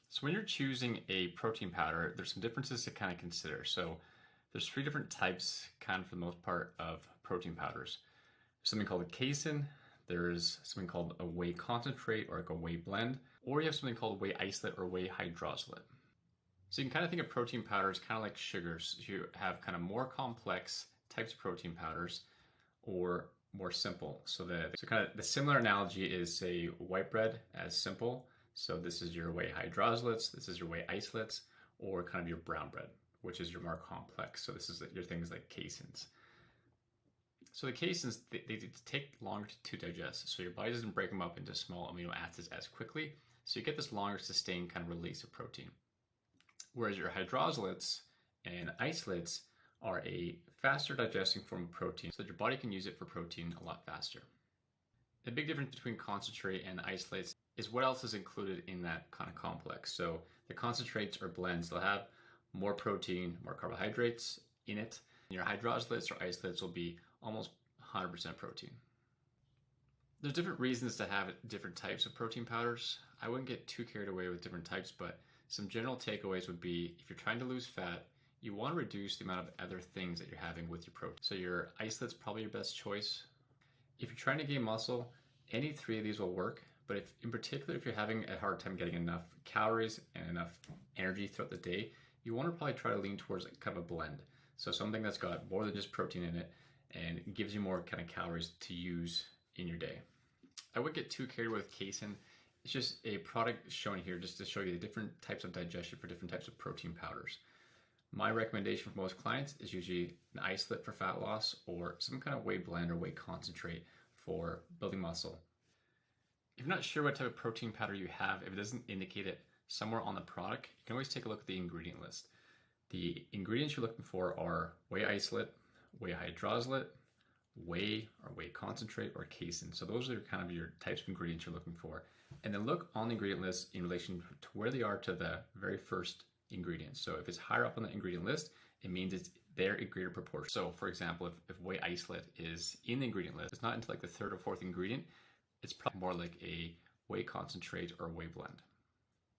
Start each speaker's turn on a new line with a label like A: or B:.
A: So when you're choosing a protein powder, there's some differences to kind of consider. So there's three different types, kind of for the most part, of protein powders. Something called a casein, there's something called a whey concentrate or like a whey blend, or you have something called whey isolate or whey hydroxylate. So you can kind of think of protein powders kind of like sugars. You have kind of more complex types of protein powders or more simple. So kind of the similar analogy is, say, white bread as simple. So this is your whey hydroxylates, this is your whey isolates, or kind of your brown bread, which is your more complex. So this is your things like caseins. So the caseins, they take longer to digest. So your body doesn't break them up into small amino acids as quickly. So you get this longer sustained kind of release of protein. Whereas your hydroxylates and isolates are a faster digesting form of protein, so that your body can use it for protein a lot faster. The big difference between concentrate and isolates is what else is included in that kind of complex. So the concentrates or blends, they'll have more protein, more carbohydrates in it. Your hydroxylates or isolates will be almost 100% protein. There's different reasons to have different types of protein powders. I wouldn't get too carried away with different types, but some general takeaways would be, if you're trying to lose fat, you want to reduce the amount of other things that you're having with your protein. So your isolate's probably your best choice. If you're trying to gain muscle, any three of these will work. But in particular, if you're having a hard time getting enough calories and enough energy throughout the day, you want to probably try to lean towards kind of a blend. So something that's got more than just protein in it and gives you more kind of calories to use in your day. I wouldn't get too carried away with casein. It's just a product shown here just to show you the different types of digestion for different types of protein powders. My recommendation for most clients is usually an isolate for fat loss or some kind of whey blend or whey concentrate for building muscle. If you're not sure what type of protein powder you have, if it doesn't indicate it somewhere on the product, you can always take a look at the ingredient list. The ingredients you're looking for are whey isolate, whey hydroxylate, whey or whey concentrate, or casein. So those are kind of your types of ingredients you're looking for. And then look on the ingredient list in relation to where they are to the very first ingredients. So if it's higher up on the ingredient list, it means it's there in greater proportion. So for example, if whey isolate is in the ingredient list, it's not until like the third or fourth ingredient, it's probably more like a whey concentrate or whey blend.